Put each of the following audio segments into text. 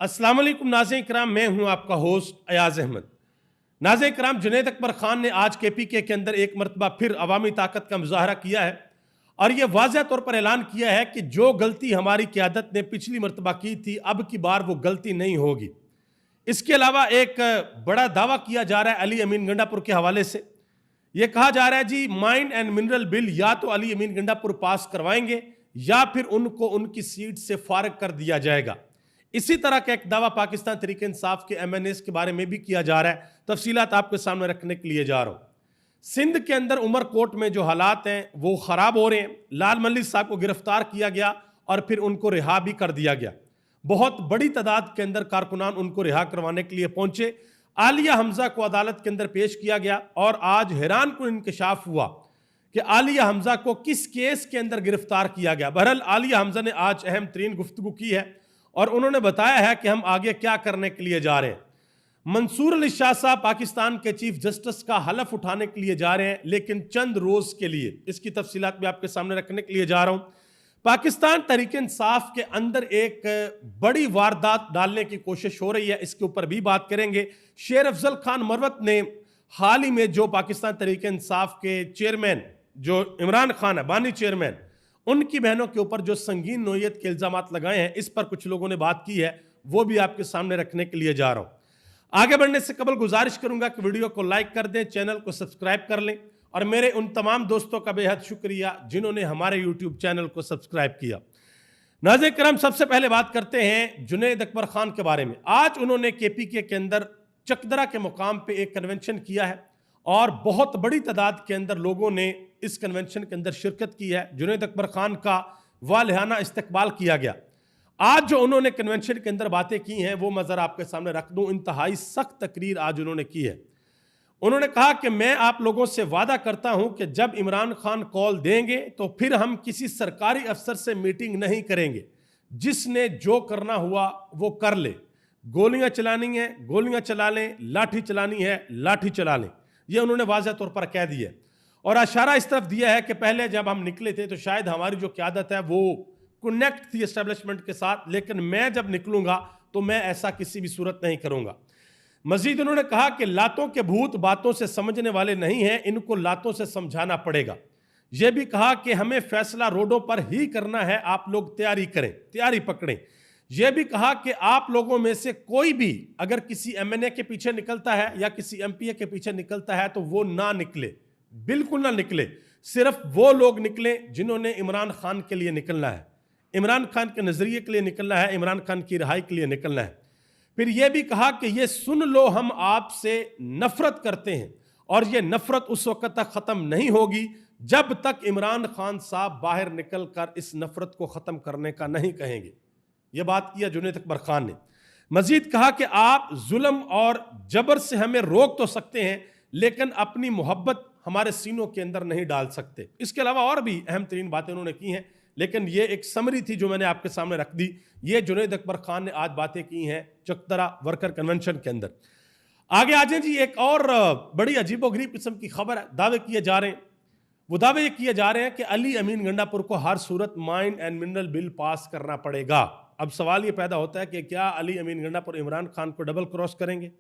अस्सलाम वालेकुम नाज़रीन किराम, मैं हूं आपका होस्ट अयाज अहमद। नाज़रीन किराम, जुनैद अकबर खान ने आज KPK के अंदर एक मरतबा फिर अवामी ताकत का मुजाहरा किया है और यह वाज़ह तौर पर ऐलान किया है कि जो गलती हमारी क़यादत ने पिछली मरतबा की थी, अब की बार वो गलती नहीं होगी। इसके अलावा एक बड़ा दावा किया जा रहा है अली अमीन गंडापुर के हवाले से। यह कहा जा रहा है जी, माइन एंड मिनरल बिल या तो अली अमीन गंडापुर पास करवाएंगे या फिर उनको उनकी सीट से फारिग कर दिया जाएगा। इसी तरह का एक दावा पाकिस्तान तहरीक इंसाफ के MNAs के बारे में भी किया जा रहा है। तफसीलात आपके सामने रखने के लिए जा रहा हूं। सिंध के अंदर उमरकोट में जो हालात हैं वो खराब हो रहे हैं। लाल मलिक साहब को गिरफ्तार किया गया और फिर उनको रिहा भी कर दिया गया। बहुत बड़ी तादाद के अंदर कारकुनान उनको रिहा करवाने के लिए पहुंचे। आलिया हमजा को अदालत के अंदर पेश किया गया और आज हैरान कुन इंकशाफ हुआ कि आलिया हमजा को किस केस के अंदर गिरफ्तार किया गया। बहरहाल आलिया हमजा ने आज अहम तरीन गुफ्तगू की है और उन्होंने बताया है कि हम आगे क्या करने के लिए जा रहे हैं। मंसूर अली शाह साहब पाकिस्तान के चीफ जस्टिस का हलफ उठाने के लिए जा रहे हैं, लेकिन चंद रोज के लिए। इसकी तफसीलात भी आपके सामने रखने के लिए जा रहा हूं। पाकिस्तान तहरीक इंसाफ के अंदर एक बड़ी वारदात डालने की कोशिश हो रही है, इसके ऊपर भी बात करेंगे। शेर अफजल खान मरवत ने हाल ही में जो पाकिस्तान तहरीक इंसाफ के चेयरमैन जो इमरान खान है, बानी चेयरमैन, उनकी बहनों के ऊपर जो संगीन नोयत के इल्जामात लगाए हैं, इस पर कुछ लोगों ने बात की है, वो भी आपके सामने रखने के लिए जा रहा हूं। आगे बढ़ने से कबल गुजारिश करूंगा कि वीडियो को लाइक कर दें, चैनल को सब्सक्राइब कर लें और मेरे उन तमाम दोस्तों का बेहद शुक्रिया जिन्होंने हमारे यूट्यूब चैनल को सब्सक्राइब किया। नाज़रीन करम, सबसे पहले बात करते हैं जुनैद अकबर खान के बारे में। आज उन्होंने KPK के अंदर चकदरा के मुकाम पे एक कन्वेंशन किया है और बहुत बड़ी तादाद के अंदर लोगों ने इस कन्वेंशन के अंदर शिरकत की है। जुनैद अकबर खान का वालिहाना इस्तकबाल किया गया। आज जो उन्होंने कन्वेंशन के अंदर बातें की हैं वो मैं ज़रा आपके सामने रख दूं। इंतहाई सख्त तकरीर आज उन्होंने की है। उन्होंने कहा कि मैं आप लोगों से वादा करता हूं कि जब इमरान खान कॉल देंगे तो फिर हम किसी सरकारी अफसर से मीटिंग नहीं करेंगे। जिसने जो करना हुआ वो कर ले। गोलियां चलानी है गोलियां चला लें, लाठी चलानी है लाठी चला लें। ये उन्होंने वाज़ह तौर पर कह दिया और इशारा इस तरफ दिया है कि पहले जब हम निकले थे तो शायद हमारी जो क़यादत है वो कनेक्ट थी एस्टेब्लिशमेंट के साथ, लेकिन मैं जब निकलूंगा तो मैं ऐसा किसी भी सूरत नहीं करूंगा। मजीद उन्होंने कहा कि लातों के भूत बातों से समझने वाले नहीं हैं, इनको लातों से समझाना पड़ेगा। यह भी कहा कि हमें फैसला रोडों पर ही करना है, आप लोग तैयारी करें, तैयारी पकड़ें। यह भी कहा कि आप लोगों में से कोई भी अगर किसी MNA के पीछे निकलता है या किसी MPA के पीछे निकलता है तो वो ना निकले, बिल्कुल ना निकले। सिर्फ वो लोग निकले जिन्होंने इमरान खान के लिए निकलना है, इमरान खान के नजरिए के लिए निकलना है, इमरान खान की रिहाई के लिए निकलना है। फिर यह भी कहा कि ये सुन लो, हम आपसे नफरत करते हैं और ये नफरत उस वक्त तक खत्म नहीं होगी जब तक इमरान खान साहब बाहर निकल कर इस नफरत को खत्म करने का नहीं कहेंगे। यह बात किया जुनैद अकबर खान ने। मजीद कहा कि आप जुल्म और जबर से हमें रोक तो सकते हैं, लेकिन अपनी मोहब्बत हमारे सीनों के अंदर नहीं डाल सकते। इसके अलावा और भी अहम तरीन बातें उन्होंने की हैं, लेकिन ये एक समरी थी जो मैंने आपके सामने रख दी। ये जुनैद अकबर खान ने आज बातें की हैं चकदरा वर्कर कन्वेंशन के अंदर। आगे आ जाए जी, एक और बड़ी अजीबोगरीब किस्म की खबर है। दावे किए जा रहे हैं, वो दावे ये किए जा रहे हैं कि अली अमीन गंडापुर को हर सूरत mine and mineral bill pass करना पड़ेगा। अब सवाल ये पैदा होता है कि क्या अली अमीन गंडापुर इमरान खान को डबल क्रॉस करेंगे?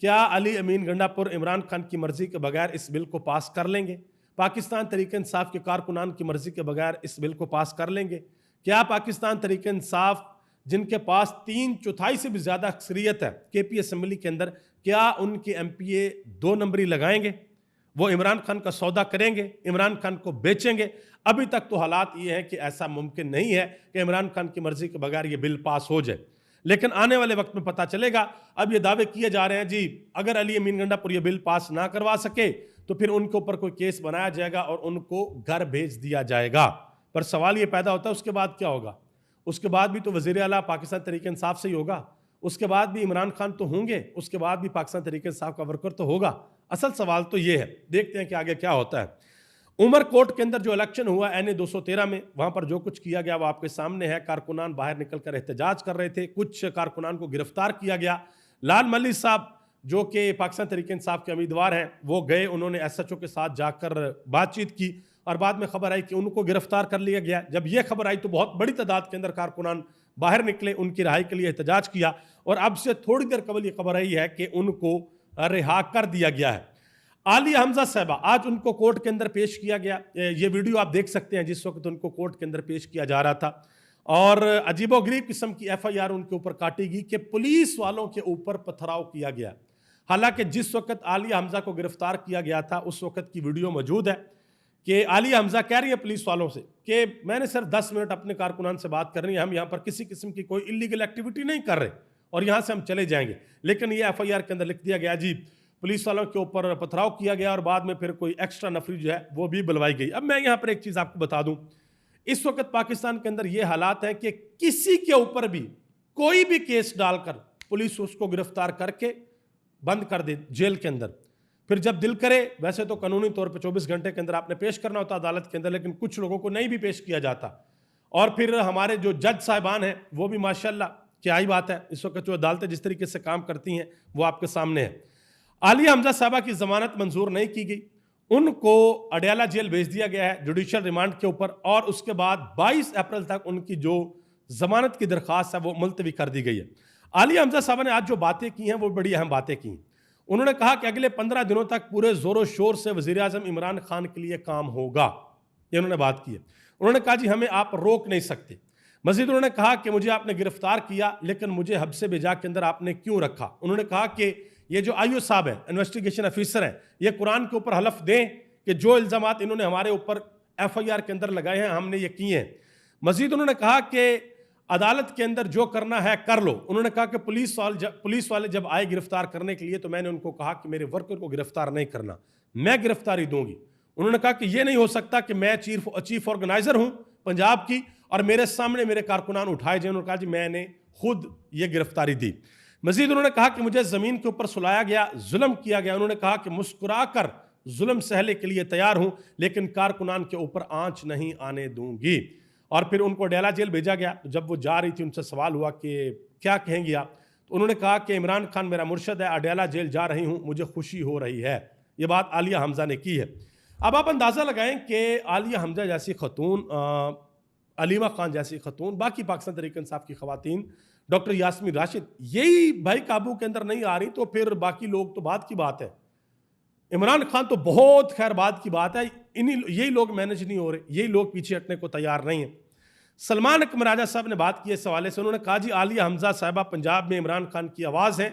क्या अली अमीन गंडापुर इमरान खान की मर्जी के बगैर इस बिल को पास कर लेंगे? पाकिस्तान तहरीक इंसाफ के कारकुनान की मर्जी के बगैर इस बिल को पास कर लेंगे? क्या पाकिस्तान तहरीक इंसाफ जिनके पास 3/4 से भी ज़्यादा अक्सरियत है KP असम्बली के अंदर, क्या उनके MPA 2 नंबरी लगाएंगे? वो इमरान खान का सौदा करेंगे, इमरान खान को बेचेंगे? अभी तक तो हालात ये हैं कि ऐसा मुमकिन नहीं है कि इमरान खान की मर्जी के बगैर ये बिल पास हो जाए, लेकिन आने वाले वक्त में पता चलेगा। अब ये दावे किए जा रहे हैं जी, अगर अली अमीन गंडापुर ये बिल पास ना करवा सके तो फिर उनके ऊपर कोई केस बनाया जाएगा और उनको घर भेज दिया जाएगा। पर सवाल ये पैदा होता है उसके बाद क्या होगा? उसके बाद भी तो वज़ीर आला पाकिस्तान तहरीक इंसाफ से ही होगा, उसके बाद भी इमरान खान तो होंगे, उसके बाद भी पाकिस्तान तहरीक इंसाफ का वर्कर तो होगा। असल सवाल तो ये है, देखते हैं कि आगे क्या होता है। उमरकोट के अंदर जो इलेक्शन हुआ NA 213 में, वहां पर जो कुछ किया गया वो आपके सामने है। कारकुनान बाहर निकलकर एहतजाज कर रहे थे, कुछ कारकुनान को गिरफ्तार किया गया। लाल मलिक साहब जो कि पाकिस्तान तहरीक इंसाफ के उम्मीदवार हैं, वो गए, उन्होंने SHO के साथ जाकर बातचीत की और बाद में खबर आई कि उनको गिरफ्तार कर लिया गया। जब ये खबर आई तो बहुत बड़ी तादाद के अंदर कारकुनान बाहर निकले, उनकी रिहाई के लिए एहतजाज किया और अब से थोड़ी देर कबल ये खबर आई है कि उनको रिहा कर दिया गया है। आलिया हमजा साहबा आज उनको कोर्ट के अंदर पेश किया गया। ये वीडियो आप देख सकते हैं जिस वक्त उनको कोर्ट के अंदर पेश किया जा रहा था और अजीबोगरीब किस्म की FIR उनके ऊपर काटी गई कि पुलिस वालों के ऊपर पथराव किया गया। हालांकि जिस वक्त आलिया हमजा को गिरफ्तार किया गया था उस वक्त की वीडियो मौजूद है कि आलिया हमजा कह रही है पुलिस वालों से कि मैंने सिर्फ 10 मिनट अपने कारकुनान से बात करनी है, हम यहाँ पर किसी किस्म की कोई इलीगल एक्टिविटी नहीं कर रहे और यहाँ से हम चले जाएंगे। लेकिन ये FIR के अंदर लिख दिया गया जी पुलिस वालों के ऊपर पथराव किया गया और बाद में फिर कोई एक्स्ट्रा नफरी जो है वो भी बुलवाई गई। अब मैं यहाँ पर एक चीज़ आपको बता दूँ, इस वक्त पाकिस्तान के अंदर ये हालात हैं कि किसी के ऊपर भी कोई भी केस डालकर पुलिस उसको गिरफ्तार करके बंद कर दे जेल के अंदर, फिर जब दिल करे, वैसे तो कानूनी तौर पे 24 घंटे के अंदर आपने पेश करना होता अदालत के अंदर, लेकिन कुछ लोगों को नहीं भी पेश किया जाता। और फिर हमारे जो जज साहिबान हैं वो भी माशाल्लाह क्या ही बात है, इस वक्त जो अदालतें जिस तरीके से काम करती हैं वो आपके सामने है। आलिया हमजा साहबा की जमानत मंजूर नहीं की गई, उनको अडयाला जेल भेज दिया गया है जुडिशल रिमांड के ऊपर और उसके बाद 22 अप्रैल तक उनकी जो जमानत की दरख्वास्त है वो मुलतवी कर दी गई है। आलिया हमजा साहबा ने आज जो बातें की हैं वो बड़ी अहम बातें की। उन्होंने कहा कि अगले 15 दिनों तक पूरे जोरों शोर से वज़ीर आज़म इमरान खान के लिए काम होगा, ये उन्होंने बात की है। उन्होंने कहा जी हमें आप रोक नहीं सकते। मजीद उन्होंने कहा कि मुझे आपने गिरफ्तार किया लेकिन मुझे हब्से बेजा के अंदर आपने क्यों रखा। उन्होंने कहा कि ये जो IO साहब हैं, इन्वेस्टिगेशन ऑफिसर हैं, ये कुरान के ऊपर हलफ दें कि जो इल्ज़ामात इन्होंने हमारे ऊपर FIR के अंदर लगाए हैं हमने ये किए हैं। मजीद उन्होंने कहा कि अदालत के अंदर जो करना है कर लो। उन्होंने कहा कि पुलिस वाले जब आए गिरफ्तार करने के लिए तो मैंने उनको कहा कि मेरे वर्कर को गिरफ्तार नहीं करना, मैं गिरफ्तारी दूंगी। उन्होंने कहा कि यह नहीं हो सकता कि मैं चीफ ऑर्गेनाइजर हूं पंजाब की और मेरे सामने मेरे कारकुनान उठाए जाए। उन्होंने कहा जी मैंने खुद ये गिरफ्तारी दी। मजीद उन्होंने कहा कि मुझे जमीन के ऊपर सुलाया गया, जुल्म किया गया। उन्होंने कहा कि मुस्कुरा कर जुल्म सहले के लिए तैयार हूं लेकिन कारकुनान के ऊपर आंच नहीं आने दूंगी। और फिर उनको अडयाला जेल भेजा गया। तो जब वो जा रही थी उनसे सवाल हुआ कि क्या कहेंगी आप, तो उन्होंने कहा कि इमरान खान मेरा मुर्शद है, अडयाला जेल जा रही हूँ, मुझे खुशी हो रही है। ये बात आलिया हमजा ने की है। अब आप अंदाज़ा लगाएं कि आलिया हमजा जैसी खतून, अलीमा खान जैसी खतून, बाकी पाकिस्तान तहरीक इंसाफ की खवातीन, डॉक्टर यास्मीन राशिद, यही भाई काबू के अंदर नहीं आ रही तो फिर बाकी लोग तो बात की बात है। इमरान खान तो बहुत खैर बात की बात है, यही लोग मैनेज नहीं हो रहे, यही लोग पीछे हटने को तैयार नहीं है। सलमान अकबर राजा साहब ने बात की इस हवाले से। उन्होंने कहा जी आलिया हमजा साहिबा पंजाब में इमरान खान की आवाज़ है,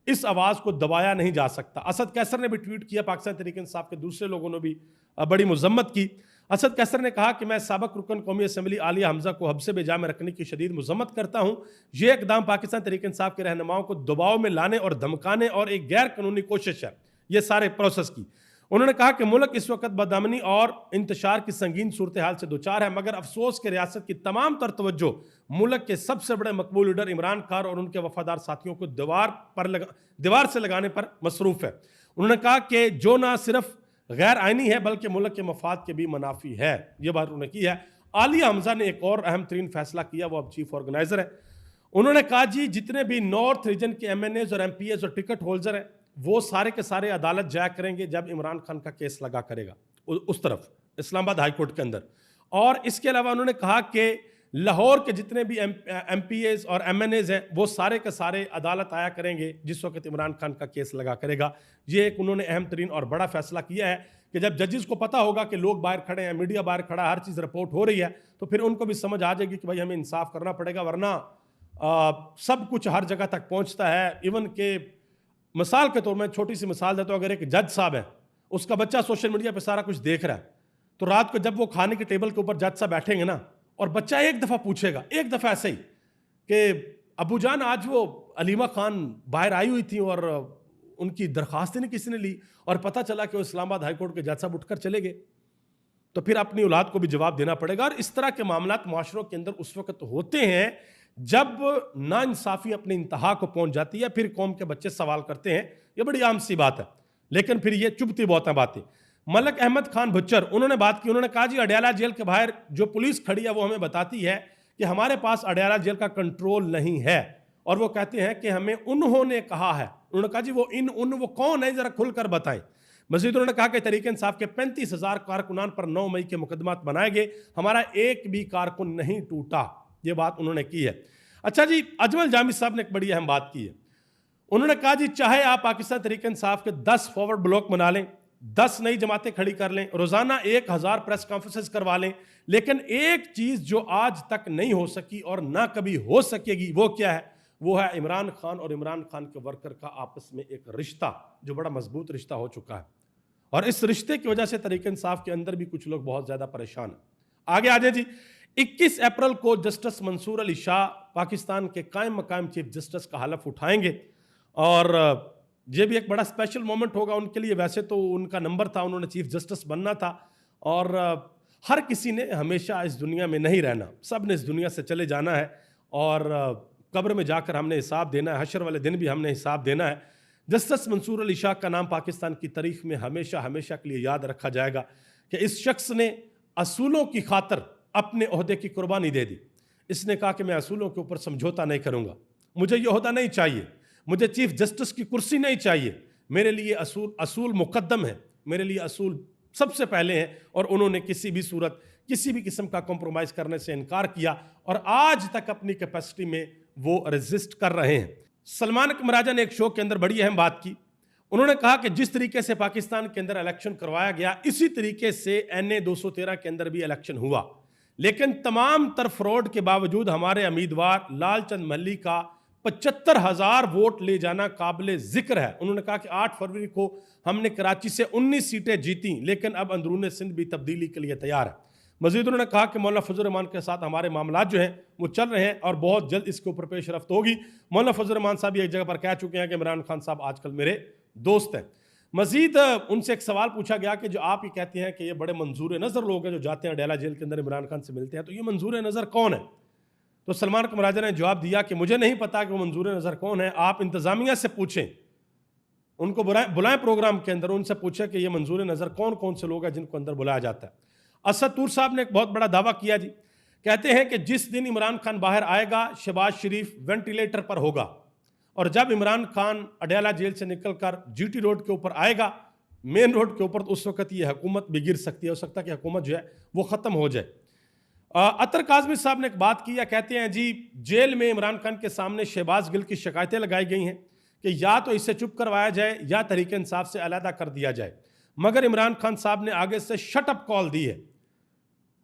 इस आवाज़ को दबाया नहीं जा सकता। असद कैसर ने भी ट्वीट किया, पाकिस्तान तहरीक इंसाफ के दूसरे लोगों ने भी बड़ी मजम्मत की। असद कैसर ने कहा कि मैं साबिक रुकन कौमी असम्बली आलिया हमजा को हब्से बेजा में रखने की शदीद मजम्मत करता हूँ। ये इकदाम पाकिस्तान तहरीक इंसाफ के रहनुमाओं को दबाव में लाने और धमकाने और एक गैर कानूनी कोशिश है ये सारे प्रोसेस की। उन्होंने कहा कि मुल्क इस वक्त बदअमनी और इंतशार की संगीन सूरत हाल से दोचार है, मगर अफसोस के रियासत की तमाम तर तवज्जो मुल्क के सबसे बड़े मकबूल लीडर इमरान खान और उनके वफादार साथियों को दीवार से लगाने पर मसरूफ़ है। उन्होंने कहा कि जो ना सिर्फ गैर आइनी है बल्कि मुल्क के मफाद के भी मुनाफी है। ये बात उन्होंने की है। आलिया हमजा ने एक और अहम तरीन फैसला किया, वो अब चीफ ऑर्गेनाइजर है। उन्होंने कहा जी जितने भी नॉर्थ रीजन के MNAs और MPAs और टिकट होल्डर हैं वो सारे के सारे अदालत जाया करेंगे जब इमरान खान का केस लगा करेगा उस तरफ इस्लामाबाद हाई कोर्ट के अंदर। और इसके अलावा उन्होंने कहा कि लाहौर के जितने भी MPAs और MNAs हैं वो सारे के सारे अदालत आया करेंगे जिस वक्त इमरान खान का केस लगा करेगा। ये एक उन्होंने अहम तरीन और बड़ा फैसला किया है कि जब जजेस को पता होगा कि लोग बाहर खड़े हैं, मीडिया बाहर खड़ा है, हर चीज़ रिपोर्ट हो रही है, तो फिर उनको भी समझ आ जाएगी कि भाई हमें इंसाफ करना पड़ेगा, वरना सब कुछ हर जगह तक पहुँचता है। इवन के मिसाल के तौर में छोटी सी मिसाल देता हूँ, अगर एक जज साहब है उसका बच्चा सोशल मीडिया पे सारा कुछ देख रहा है, तो रात को जब वो खाने के टेबल के ऊपर जज साहब बैठेंगे ना और बच्चा एक दफ़ा पूछेगा, एक दफ़ा ऐसे ही कि अबू जान आज वो अलीमा खान बाहर आई हुई थी और उनकी दरख्वास्त नहीं किसी ने ली और पता चला कि वो इस्लामाबाद हाई कोर्ट के जज साहब उठकर चले गए, तो फिर अपनी औलाद को भी जवाब देना पड़ेगा। और इस तरह के मामलात माशरों के अंदर उस वक्त होते हैं जब नाइंसाफ़ी अपनी इंतहा को पहुंच जाती है, फिर कौम के बच्चे सवाल करते हैं, ये बड़ी आम सी बात है, लेकिन फिर ये चुभती बहुत है बातें। मलक अहमद खान भुच्चर उन्होंने बात की। उन्होंने कहा जी अडयाला जेल के बाहर जो पुलिस खड़ी है वो हमें बताती है कि हमारे पास अडयाला जेल का कंट्रोल नहीं है, और वो कहते हैं कि हमें उन्होंने कहा है। उन्होंने कहा जी वो कौन है, जरा खुलकर बताएं। मजीद उन्होंने कहा कि तहरीक इंसाफ के 35,000 कारकुनान पर 9 मई के मुकदमात बनाए गए, हमारा एक भी कारकुन नहीं टूटा। ये बात उन्होंने की है। अच्छा जी, अजमल जामी साहब ने एक बड़ी अहम बात की है। उन्होंने कहा जी, चाहे आप पाकिस्तान तहरीक इंसाफ के 10 फॉरवर्ड ब्लॉक बना लें, 10 नई जमातें खड़ी कर लें, रोजाना 1000 प्रेस कॉन्फ्रेंसेस करवा लें, लेकिन एक चीज जो आज तक नहीं हो सकी और ना कभी हो सकेगी, वो क्या है? वो है इमरान खान और इमरान खान के वर्कर का आपस में एक रिश्ता, जो बड़ा मजबूत रिश्ता हो चुका है। और इस रिश्ते की वजह से तहरीक इंसाफ के अंदर भी कुछ लोग बहुत ज्यादा परेशान हैं। आगे आ जाए जी। 21 अप्रैल को जस्टिस मंसूर अली शाह पाकिस्तान के कायम मकाम चीफ जस्टिस का हलफ उठाएंगे और ये भी एक बड़ा स्पेशल मोमेंट होगा उनके लिए। वैसे तो उनका नंबर था, उन्होंने चीफ जस्टिस बनना था और हर किसी ने हमेशा इस दुनिया में नहीं रहना, सब ने इस दुनिया से चले जाना है और कब्र में जाकर हमने हिसाब देना है, हशर वाले दिन भी हमने हिसाब देना है। जस्टिस मंसूर अली शाह का नाम पाकिस्तान की तारीख में हमेशा हमेशा के लिए याद रखा जाएगा कि इस शख्स ने असूलों की खातर अपने ओहदे की कुर्बानी दे दी। इसने कहा कि मैं असूलों के ऊपर समझौता नहीं करूंगा, मुझे ये ओहदा नहीं चाहिए, मुझे चीफ जस्टिस की कुर्सी नहीं चाहिए, मेरे लिए असूल मुकद्दम है, मेरे लिए असूल सबसे पहले हैं। और उन्होंने किसी भी सूरत किसी भी किस्म का कॉम्प्रोमाइज़ करने से इनकार किया और आज तक अपनी कैपेसिटी में वो रेजिस्ट कर रहे हैं। सलमान कमराजा ने एक शो के अंदर बड़ी अहम बात की। उन्होंने कहा कि जिस तरीके से पाकिस्तान के अंदर इलेक्शन करवाया गया, इसी तरीके से NA 213 के अंदर भी इलेक्शन हुआ, लेकिन तमाम तर फ्रॉड के बावजूद हमारे उम्मीदवार लालचंद मल्ली का 75,000 वोट ले जाना काबिल जिक्र है। उन्होंने कहा कि 8 फरवरी को हमने कराची से 19 सीटें जीती, लेकिन अब अंदरूनी सिंध भी तब्दीली के लिए तैयार है। मजीद उन्होंने कहा कि मौलाना फजल रहमान के साथ हमारे मामलात जो हैं वो चल रहे हैं और बहुत जल्द इसके ऊपर पेश रफ्त होगी। मौलाना फजल रहमान साहब एक जगह पर कह चुके हैं कि इमरान खान साहब आजकल मेरे दोस्त हैं। मजीद उनसे एक सवाल पूछा गया कि जो आप ये कहते हैं कि ये बड़े मंजूर नज़र लोग हैं जो जाते हैं अडेला जेल के अंदर इमरान खान से मिलते हैं, तो ये मंजूर नज़र कौन है? तो सलमान कमराजा ने जवाब दिया कि मुझे नहीं पता कि वो मंजूर नज़र कौन है, आप इंतज़ामिया से पूछें, उनको बुलाएं प्रोग्राम के अंदर, उनसे पूछें कि ये मंजूर नज़र कौन कौन से लोग हैं जिनको अंदर बुलाया जाता है। असद तूर साहब ने एक बहुत बड़ा दावा किया जी, कहते हैं कि जिस दिन इमरान खान बाहर आएगा शहबाज शरीफ वेंटिलेटर पर होगा, और जब इमरान खान अडयाला जेल से निकलकर GT रोड के ऊपर आएगा, मेन रोड के ऊपर, तो उस वक्त ये हुकूमत भी गिर सकती है, हो सकता है कि हुकूमत जो है वो ख़त्म हो जाए। अतर काज़मी साहब ने एक बात की है, कहते हैं जी जेल में इमरान खान के सामने शहबाज गिल की शिकायतें लगाई गई हैं कि या तो इसे चुप करवाया जाए या तहरीक इंसाफ से अलहदा कर दिया जाए, मगर इमरान खान साहब ने आगे से शट अप कॉल दी है।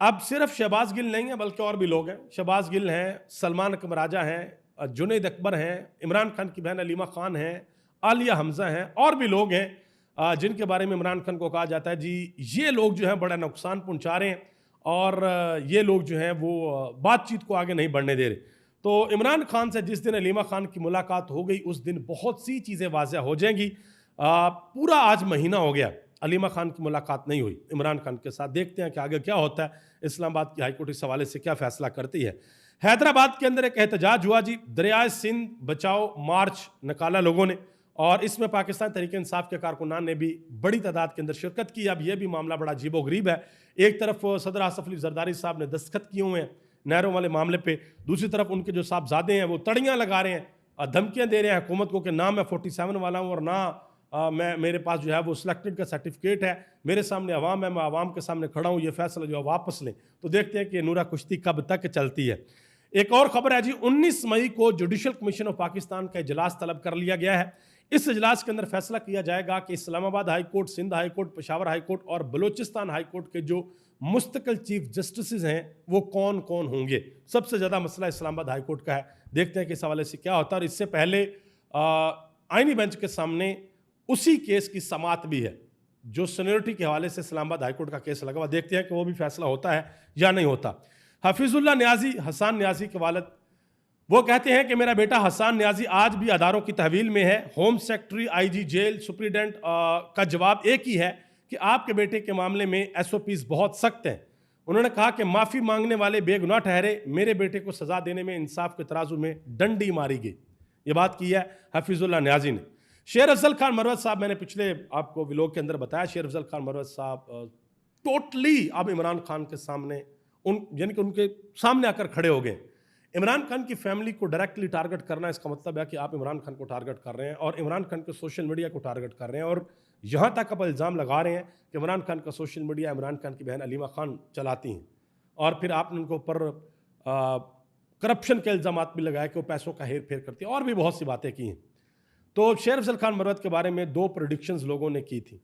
अब सिर्फ शहबाज गिल नहीं है बल्कि और भी लोग हैं, शहबाज गिल हैं, सलमान कमराजा हैं, जुनैद अकबर हैं, इमरान खान की बहन अलीमा खान हैं, आलिया हमजा हैं, और भी लोग हैं जिनके बारे में इमरान खान को कहा जाता है जी ये लोग जो हैं बड़ा नुकसान पहुंचा रहे हैं और ये लोग जो हैं वो बातचीत को आगे नहीं बढ़ने दे रहे। तो इमरान खान से जिस दिन अलीमा खान की मुलाकात हो गई उस दिन बहुत सी चीज़ें वाज़ह हो जाएंगी। पूरा आज महीना हो गया, अलीमा खान की मुलाकात नहीं हुई इमरान खान के साथ। देखते हैं कि आगे क्या होता है, इस्लामाबाद की हाईकोर्ट इस हवाले से क्या फैसला करती है। हैदराबाद के अंदर एक एहतजाज हुआ जी, दरियाए सिंध बचाओ मार्च निकाला लोगों ने, और इसमें पाकिस्तान तहरीक इंसाफ के कारकुनान ने भी बड़ी तादाद के अंदर शिरकत की। अब यह भी मामला बड़ा अजीबोगरीब है, एक तरफ सदर आसफ अली जरदारी साहब ने दस्तखत किए हुए हैं नहरों वाले मामले पे, दूसरी तरफ उनके जो साहबजादे हैं वो तड़ियाँ लगा रहे हैं, धमकियाँ दे रहे हैं हुकूमत को कि ना मैं 47 वाला हूँ और ना मैं मेरे पास जो है वो सिलेक्टेड का सर्टिफिकेट है, मेरे सामने अवाम है, मैं अवाम के सामने खड़ा हूँ, ये फैसला जो है वापस लें। तो देखते हैं कि नूरा कुश्ती कब तक चलती है। एक और खबर है जी, 19 मई को जुडिशल कमीशन ऑफ पाकिस्तान का इजलास तलब कर लिया गया है। इस इजलास के अंदर फैसला किया जाएगा कि Islamabad high court, Sindh high court, Peshawar high court और बलूचिस्तान हाई कोर्ट के जो मुस्तकिल चीफ जस्टिस हैं वो कौन कौन होंगे। सबसे ज़्यादा मसला इस्लामाबाद हाई कोर्ट का है, देखते हैं कि इस हवाले से क्या होता है। और इससे पहले आईनी बेंच के सामने उसी केस की समाअत भी है जो सीनियरिटी के हवाले से इस्लामाबाद हाई कोर्ट का केस लगा हुआ, देखते हैं कि वो भी फैसला होता है या नहीं होता। हफीजुल्लाह न्याजी, हसान न्याजी के वालिद, वो कहते हैं कि मेरा बेटा हसान न्याजी आज भी अदारों की तहवील में है। Home secretary, IG jail, superintendent का जवाब एक ही है कि आपके बेटे के मामले में SOPs बहुत सख्त हैं। उन्होंने कहा कि माफ़ी मांगने वाले बेगुनाह ठहरे, मेरे बेटे को सज़ा देने में इंसाफ के तराजू में डंडी मारी गई। ये बात की है हफीजुल्लाह न्याजी ने। शेर अफजल खान मरवत साहब, मैंने पिछले आपको व्लॉग के अंदर बताया, शेर अफजल खान मरवत साहब टोटली अब इमरान खान के सामने यानी कि उनके सामने आकर खड़े हो गए। इमरान खान की फैमिली को डायरेक्टली टारगेट करना, इसका मतलब है कि आप इमरान खान को टारगेट कर रहे हैं और इमरान खान के सोशल मीडिया को टारगेट कर रहे हैं, और यहाँ तक आप इल्ज़ाम लगा रहे हैं कि इमरान खान का सोशल मीडिया इमरान खान की बहन अलीमा खान चलाती हैं, और फिर आपने उनके ऊपर करप्शन के इल्ज़ाम भी लगाए कि वो पैसों का हेर फेर करती है, और भी बहुत सी बातें की हैं। तो शेर अफजल खान मरवत के बारे में 2 प्रेडिक्शंस लोगों ने की थी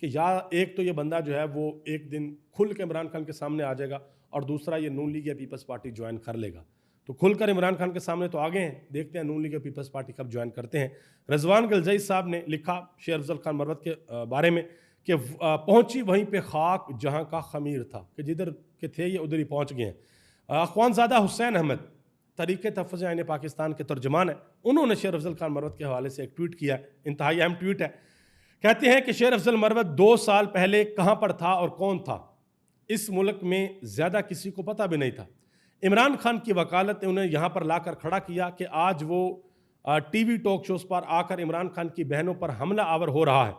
कि या एक तो ये बंदा जो है वो एक दिन खुल के इमरान खान के सामने आ जाएगा, और दूसरा ये नून लीग या पीपल्स पार्टी ज्वाइन कर लेगा। तो खुलकर इमरान खान के सामने तो आगे हैं, देखते हैं नून लीग या पीपल्स पार्टी कब ज्वाइन करते हैं। रजवान गलजई साहब ने लिखा शेर अफजल खान मरवत के बारे में कि पहुंची वहीं पे खाक जहां का खमीर था, कि जिधर के थे ये उधर ही पहुंच गए हैं। अख्वानज़ादा हुसैन अहमद तरीक़े तहफ़्फ़ुज़ आईन पाकिस्तान के तर्जुमान है, उन्होंने शेर अफजल खान मरवत के हवाले से एक ट्वीट किया, इंतहाई अहम ट्वीट है। कहते हैं कि शेर अफजल मरवत 2 साल पहले कहाँ पर था और कौन था, इस मुल्क में ज़्यादा किसी को पता भी नहीं था। इमरान खान की वकालत ने उन्हें यहाँ पर लाकर खड़ा किया कि आज वो टीवी टॉक शोज़ पर आकर इमरान खान की बहनों पर हमला आवर हो रहा है।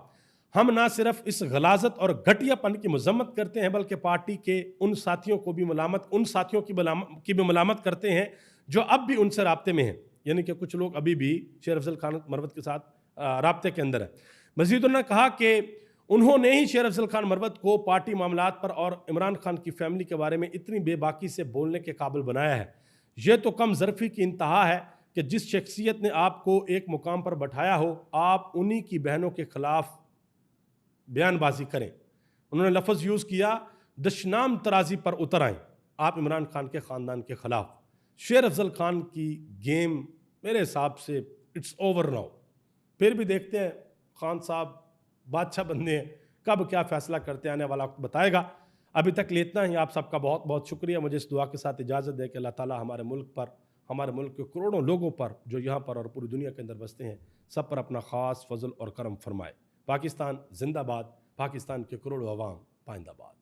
हम ना सिर्फ इस गलाजत और घटियापन की मजम्मत करते हैं, बल्कि पार्टी के उन साथियों की भी मलामत करते हैं जो अब भी उनसे राब्ते में हैं, यानी कि कुछ लोग अभी भी शेर अफजल खान मरवत के साथ राब्ते के अंदर है। मजीद उन्होंने कहा कि उन्होंने ही शेर अफजल खान मरवत को पार्टी मामलात पर और इमरान खान की फैमिली के बारे में इतनी बेबाकी से बोलने के काबिल बनाया है। यह तो कम ज़रफ़ी की इंतहा है कि जिस शख्सियत ने आपको एक मुकाम पर बैठाया हो, आप उन्हीं की बहनों के खिलाफ बयानबाजी करें। उन्होंने लफ्ज़ यूज़ किया, दशनाम तराजी पर उतर आएँ आप इमरान खान के ख़ानदान के ख़िलाफ़। शेर अफजल खान की गेम मेरे हिसाब से इट्स ओवर नाउ। फिर भी देखते हैं, खान साहब बादशाह बंदे हैं, कब क्या फ़ैसला करते हैं आने वाला वक्त बताएगा। अभी तक ले इतना ही। आप सबका बहुत बहुत शुक्रिया। मुझे इस दुआ के साथ इजाज़त दे कि अल्लाह ताला हमारे मुल्क पर, हमारे मुल्क के करोड़ों लोगों पर जो यहाँ पर और पूरी दुनिया के अंदर बसते हैं, सब पर अपना ख़ास फजल और करम फरमाए। पाकिस्तान जिंदाबाद, पाकिस्तान के करोड़ों अवाम पाइंदाबाद।